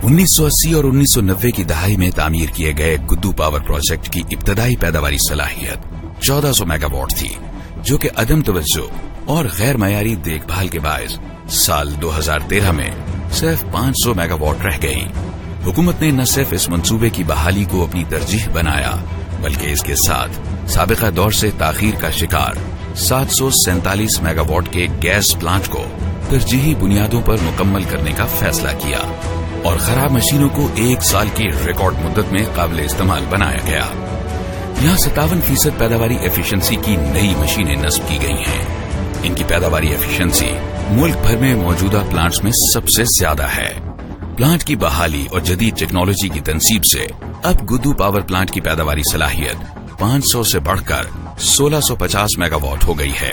1980 और 1990 की दहाई में तामीर किए गए गुद्दू पावर प्रोजेक्ट की इब्तदाई पैदावारी सलाहियत 1400 मेगावाट थी, जो कि अदम तवज्जो और गैर मयारी देखभाल के बायस साल 2013 में सिर्फ 500 मेगावाट रह गई। हुकूमत ने न सिर्फ इस मंसूबे की बहाली को अपनी तरजीह बनाया, बल्कि इसके साथ साबिका दौर से ताखीर का शिकार 747 मेगावाट के गैस प्लांट को तरजीही बुनियादों पर मुकम्मल करने का फैसला किया और खराब मशीनों को 1 साल की रिकॉर्ड मुद्दत में काबिल इस्तेमाल बनाया गया। यहाँ 57% पैदावारी एफिशिएंसी की नई मशीनें नस्ब की गई हैं। इनकी पैदावारी एफिशिएंसी मुल्क भर में मौजूदा प्लांट्स में सबसे ज्यादा है। प्लांट की बहाली और जदीद टेक्नोलॉजी की तनसीब से अब गुद्दू पावर प्लांट की पैदावारी सलाहियत 500 से बढ़कर 1650 मेगावाट हो गई है।